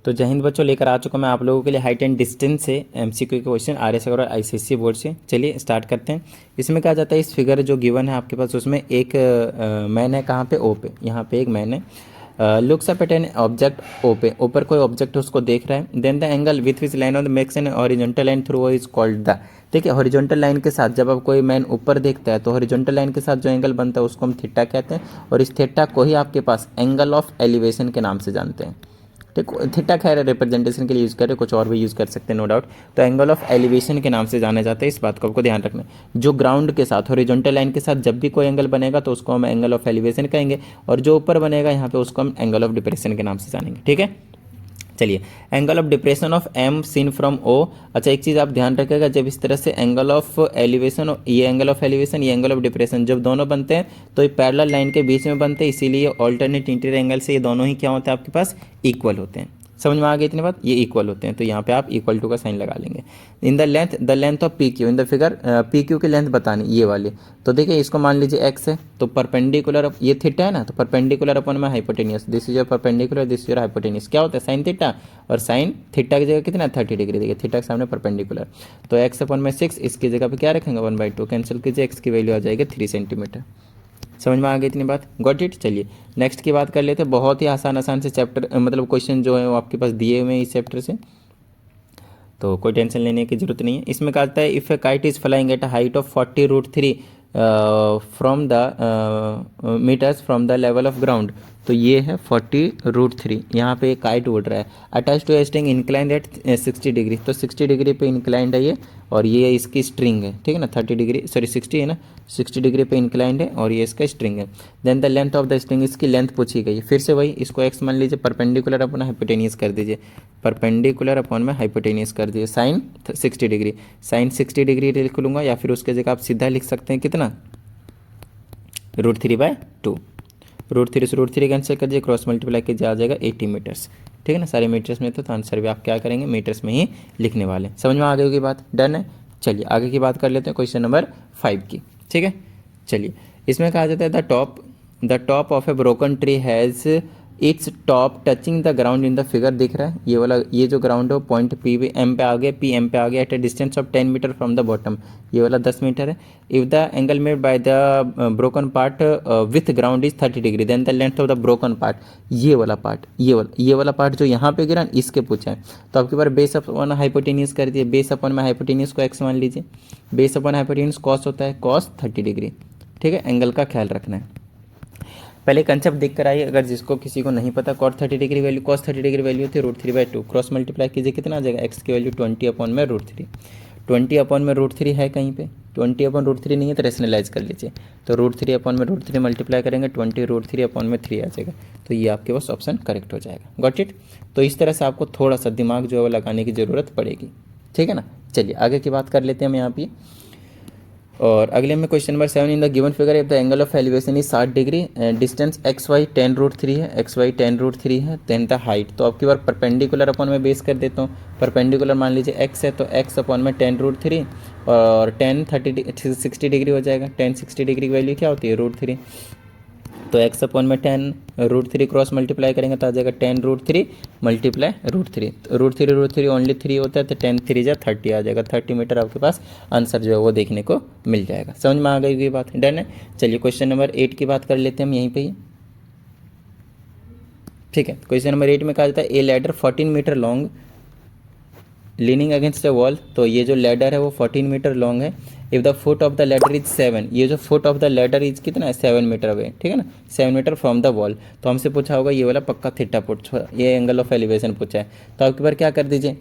तो जय हिंद बच्चों, लेकर आ चुका मैं आप लोगों के लिए हाइट एंड डिस्टेंस से एमसीक्यू के क्वेश्चन आरएस और आईसीएसई बोर्ड से। चलिए स्टार्ट करते हैं। इसमें कहा जाता है, इस फिगर जो गिवन है आपके पास, उसमें एक मैन है। कहाँ पे? ओ पे। यहाँ पे एक मैन है, looks up at an object O पे। ऊपर कोई ऑब्जेक्ट है, उसको देख रहा है। Then the angle with which line on the makes an horizontal line through is called the. ठीक है, हॉरिजॉन्टल लाइन के साथ जब आप कोई मैन ऊपर देखता है तो हॉरिजॉन्टल लाइन के साथ जो एंगल बनता है उसको हम थीटा कहते हैं, और इस थीटा को ही आपके पास एंगल ऑफ एलिवेशन के नाम से जानते हैं। ठीक, थीटा खैर रिप्रेजेंटेशन के लिए यूज़ करें, कुछ और भी यूज़ कर सकते हैं, नो डाउट। तो एंगल ऑफ एलिवेशन के नाम से जाना जाता है, इस बात को आपको ध्यान रखना है। जो ग्राउंड के साथ हॉरिजॉन्टल लाइन के साथ जब भी कोई एंगल बनेगा तो उसको हम एंगल ऑफ एलिवेशन कहेंगे, और जो ऊपर बनेगा यहाँ पे उसको हम एंगल ऑफ डिप्रेशन के नाम से जानेंगे। ठीक है, चलिए। Angle of depression of M seen from O. अच्छा, एक चीज़ आप ध्यान रखिएगा, जब इस तरह से एंगल ऑफ एलिवेशन, ये एंगल ऑफ एलिवेशन, ये एंगल ऑफ डिप्रेशन जब दोनों बनते हैं तो ये पैरेलल लाइन के बीच में बनते हैं, इसीलिए ऑल्टरनेट इंटीरियर एंगल से ये दोनों ही क्या होते हैं आपके पास? इक्वल होते हैं। समझ में आ गई इतनी बात? ये इक्वल होते हैं, तो यहाँ पे आप इक्वल टू का साइन लगा लेंगे। In the length of P Q in the figure, P Q की लेंथ बतानी ये वाली। तो देखिए, इसको मान लीजिए एक्स है, तो परपेंडिकुलर, ये थीटा है ना, तो परपेंडिकुलर अपन में hypotenuse, this is your perpendicular, this is your hypotenuse, क्या होता है? Sine theta. और साइन थीटा की जगह कितना? 30 डिग्री। देखिए थीटा के सामने परपेंडिकुलर, तो एक्स अपन में 6, इसकी जगह पे क्या रखेंगे? 1/2, कैंसिल कीजिए, एक्स की वैल्यू आ जाएगी 3 सेंटीमीटर। समझ में आ गई इतनी बात? Got it. चलिए नेक्स्ट की बात कर लेते हैं। बहुत ही आसान से चैप्टर, मतलब क्वेश्चन जो है वो आपके पास दिए हुए हैं इस चैप्टर से, तो कोई टेंशन लेने की जरूरत नहीं है। इसमें कहा जाता है, if a kite is flying at height of 40√3 from the meters from the level of ground. तो ये है 40√3, यहाँ पे काइट उड़ रहा है। Attach to a string inclined at 60 degree, तो 60 डिग्री पे इंक्लाइंड है ये, और ये इसकी स्ट्रिंग है। ठीक है ना, 30 डिग्री, सॉरी 60 है ना, 60 डिग्री पे इंक्लाइंड है, और ये इसका स्ट्रिंग है। Then the length of the string, इसकी लेंथ पूछी गई है। फिर से वही, इसको एक्स मान लीजिए, परपेंडिकुलर अपना हाइपोटेनियस कर दीजिए, परपेंडिकुलर अपॉन में हाइपोटेनियस कर दीजिए, साइन 60 डिग्री। साइन 60 डिग्री लिख लूँगा, या फिर उसके जगह आप सीधा लिख सकते हैं कितना? √3/2। √3 से √3 कैंसिल कर दीजिए, क्रॉस मल्टीप्लाई कीजिए, आ जाएगा 80 मीटर्स। ठीक है ना, सारे मीटर्स में, तो आंसर भी आप क्या करेंगे? मीटर्स में ही लिखने वाले। समझ में आ गई होगी बात? डन है। चलिए आगे की बात कर लेते हैं, क्वेश्चन नंबर 5 की। ठीक है, चलिए। इसमें कहा जाता है, the top of A broken tree has its top touching the ground in the figure. दिख रहा है ये वाला, ये जो ग्राउंड है वो पॉइंट पी पे एम पे आ गया, पी एम पे आ गया, at a distance of 10 meter from the bottom. ये वाला 10 मीटर है। If the angle made by the broken part with ground is 30 degree, then the length of the broken part, ये वाला पार्ट, ये वाला पार्ट जो यहाँ पे गिरा, इसके पूछा है। तो आपके पास बेस अपॉन हाइपोटेनियस कर दिए, बेस अपॉन में हाइपोटेनियस को एक्स मान लीजिए, बेस अपॉन हाइपोटेनियस कॉस होता है, कॉस 30 डिग्री। ठीक है, एंगल का ख्याल रखना है। पहले कंसेप्ट देख कर आइए, अगर जिसको किसी को नहीं पता, cot 30 degree value, cos 30 degree value थी √3/2, क्रॉस मल्टीप्लाई कीजिए, कितना आ जाएगा? एक्स की वैल्यू 20 अपॉन में √3। 20 अपॉन में √3 है कहीं पे? 20 अपॉन √3 नहीं है तो रेशनलाइज कर लीजिए, तो √3 अपॉन में √3 मल्टीप्लाई करेंगे, 20 √3 अपॉन में 3 आ जाएगा, तो ये आपके पास ऑप्शन करेक्ट हो जाएगा। Got it. तो इस तरह से आपको थोड़ा सा दिमाग जो है वो लगाने की ज़रूरत पड़ेगी। ठीक है ना, चलिए आगे की बात कर लेते हैं हम यहाँ पे। और अगले में question number 7, in the given figure if the angle of elevation is 60 degree, distance X Y 10√3 है, एक्स वाई 10√3 है, देन द हाइट। तो आपकी बार परपेंडिकुलर अपॉन में बेस कर देता हूँ। परपेंडिकुलर मान लीजिए एक्स है, तो एक्स अपॉन में 10√3, और 60 डिग्री हो जाएगा। 60 डिग्री की वैल्यू क्या होती है? √3। तो एक्स अपॉन में 10√3 क्रॉस मल्टीप्लाई करेंगे तो आ जाएगा 10√3 मल्टीप्लाई √3। √3 ओनली 3 होता है, तो 10 3 जा 30 आ जाएगा। 30 मीटर आपके पास आंसर जो है वो देखने को मिल जाएगा। समझ में आ गई ये बात? डन है। चलिए क्वेश्चन नंबर 8 की बात कर लेते हैं हम यहीं पे ही। ठीक है, क्वेश्चन नंबर 8 में कहा जाता है, a ladder 14 meter long leaning against the wall. तो ये जो लैडर है वो 14 मीटर लॉन्ग है। If the foot of the ladder is 7, ये जो foot of the ladder is कितना है? 7 मीटर अवे। ठीक है ना, 7 मीटर फ्रॉम द वॉल। तो हमसे पूछा होगा ये वाला पक्का थीटा पूछा, ये एंगल ऑफ एलिवेशन पूछा है। तो आपके बार क्या कर दीजिए?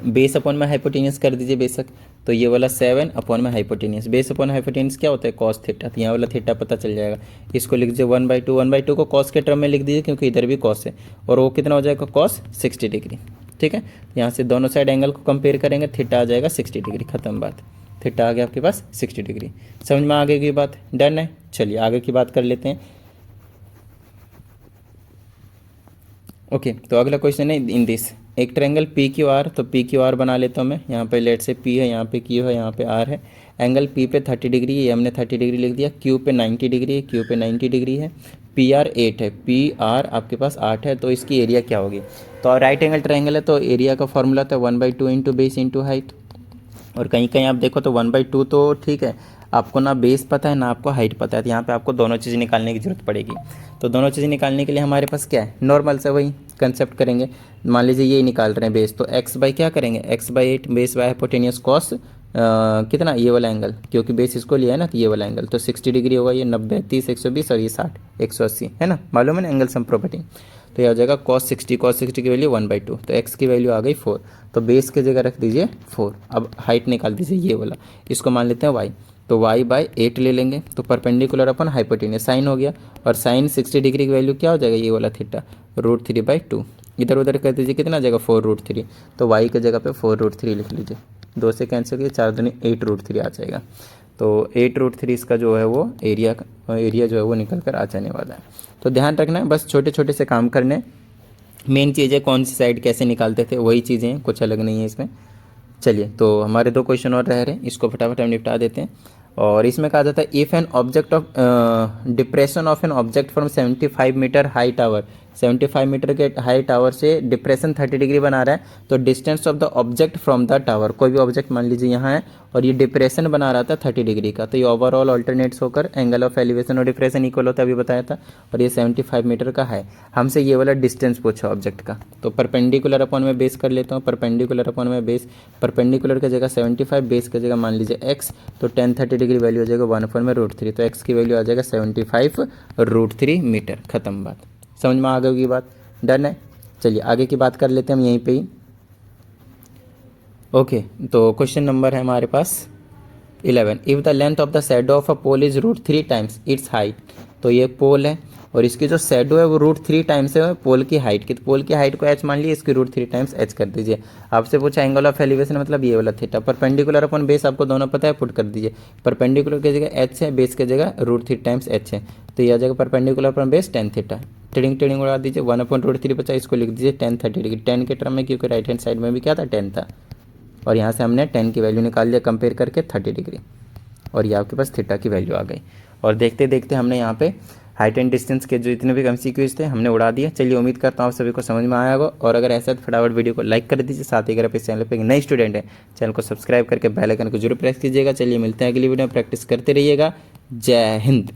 बेस अपॉन में हाइपोटेनियस कर दीजिए बेशक। तो ये वाला 7 अपॉन में हाइपोटेनियस, बेस अपॉन हाइपोटेनियस क्या होता है? Cos theta. तो यहाँ वाला थीटा पता चल जाएगा। इसको लिख दीजिए 1/2, 1/2 को कॉस के टर्म में लिख दीजिए, क्योंकि इधर भी कॉस है, और वो कितना हो जाएगा? Cos 60 degree. ठीक है, यहाँ से दोनों साइड एंगल को कंपेयर करेंगे, थीटा आ जाएगा 60 डिग्री, खत्म बात। थीटा आ गया आपके पास 60 डिग्री। समझ में आ गई की बात? डन है। चलिए आगे की बात कर लेते हैं। ओके, तो अगला क्वेश्चन है, इन दिस एक ट्रायंगल पी क्यू आर। तो पी क्यू आर बना लेता हूँ मैं। यहाँ पे लेट से पी है, यहाँ पे क्यू है, यहाँ पे आर है। एंगल पी पे 30 डिग्री, ये हमने 30 डिग्री लिख दिया। क्यू पे 90 डिग्री है, क्यू पे 90 डिग्री है। PR 8 है, PR आपके पास 8 है, तो इसकी एरिया क्या होगी? तो राइट एंगल ट्रायंगल है तो एरिया का फॉर्मूला था 1/2 इंटू बेस इंटू हाइट। और कहीं कहीं आप देखो तो 1/2 तो ठीक है, आपको ना बेस पता है ना आपको हाइट पता है, तो यहाँ पे आपको दोनों चीज़ निकालने की ज़रूरत पड़ेगी। तो दोनों चीज़ निकालने के लिए हमारे पास क्या है, नॉर्मल से वही कंसेप्ट करेंगे। मान लीजिए ये निकाल रहे हैं बेस, तो x बाई क्या करेंगे, x/8 base by hypotenuse cos कितना, ये वाला एंगल, क्योंकि बेस इसको लिया है ना, तो ये वाला एंगल तो 60 डिग्री होगा, ये 90, 30, 120 और ये 60, 180 है ना, मालूम है ना एंगल सम प्रॉपर्टी। तो यह हो जाएगा cos 60 की वैल्यू 1/2, तो x की वैल्यू आ गई 4, तो बेस की जगह रख दीजिए 4। अब हाइट निकाल दीजिए ये वाला, इसको मान लेते हैं y, तो y/8 ले लेंगे, तो परपेंडिकुलर अपन हाइपोटेनियस साइन हो गया, और साइन 60 डिग्री की वैल्यू क्या हो जाएगा, ये वाला थीटा √3/2, इधर उधर कर दीजिए, कितना आ जाएगा 4√3, तो y की जगह पे 4√3 लिख लीजिए, 2 से कैंसिल किए 4 दूनी 8√3 आ जाएगा। तो 8√3 इसका जो है वो एरिया जो है वो निकल कर आ जाने वाला है। तो ध्यान रखना है, बस छोटे छोटे से काम करने, मेन चीज़ है कौन सी साइड कैसे निकालते थे वही चीज़ें हैं, कुछ अलग नहीं है इसमें। चलिए, तो हमारे 2 क्वेश्चन और रह रहे हैं, इसको फटाफट हम निपटा देते हैं। और इसमें कहा जाता है if an object of depression of an object from 75 meter high tower, 75 meter के हाई टावर से डिप्रेशन 30 डिग्री बना रहा है, तो distance of the object from the tower, कोई भी ऑब्जेक्ट मान लीजिए यहाँ है और ये डिप्रेशन बना रहा था 30 डिग्री का, तो ये ओवरऑल अल्टरनेट्स होकर एंगल ऑफ एलिवेशन और डिप्रेशन इक्वल होता है, अभी बताया था, और ये 75 मीटर का है। हमसे ये वाला डिस्टेंस पूछा ऑब्जेक्ट का, तो परपेंडिकुलर अपॉन में बेस कर लेता हूँ, परपेंडिकुलर अपॉन में बेस, परपेंडिकुलर की जगह 75, बेस की जगह मान लीजिए x, तो tan 30 डिग्री वैल्यू हो जाएगा 1/√3, तो x की वैल्यू आ जाएगा 75√3 मीटर। खत्म बात, समझ में आ गई होगी बात, डन है। चलिए आगे की बात कर लेते हैं हम यहीं पे ही। ओके, तो क्वेश्चन नंबर है हमारे पास 11, if the length of the shadow of a pole is √3 times its height, तो ये पोल है और इसकी जो शैडो है वो √3 टाइम्स है पोल की हाइट की, तो पोल की हाइट को h मान लीजिए, इसकी √3 टाइम्स h कर दीजिए। आपसे पूछा एंगल ऑफ एलिवेशन मतलब ये वाला थीटा, परपेंडिकुलर अपन बेस आपको दोनों पता है, पुट कर दीजिए, परपेंडिकुलर की जगह h है, बेस की जगह √3 टाइम्स h है, तो ये आ जाएगा perpendicular upon base tan theta, टेढ़िंग टेढ़िंग उड़ा दीजिए, 1/√3 बचा, इसको लिख दीजिए tan 30 डिग्री, tan के टर्म में, क्योंकि राइट हैंड साइड में भी क्या था, tan था, और यहाँ से हमने tan की वैल्यू निकाल लिया कंपेयर करके 30 डिग्री, और ये आपके पास थीटा की वैल्यू आ गई। और देखते देखते हमने यहाँ पे हाइट एंड डिस्टेंस के जो इतने भी MCQs थे हमने उड़ा दिए। चलिए, उम्मीद करता हूँ आप सभी को समझ में आया होगा, और अगर ऐसा तो फटाफट वीडियो को लाइक कर दीजिए, साथ ही अगर आप इस चैनल पर एक नए स्टूडेंट हैं, चैनल को सब्सक्राइब करके बेल आइकन को जरूर प्रेस कीजिएगा। चलिए मिलते हैं अगली वीडियो में, प्रैक्टिस करते रहिएगा। जय हिंद।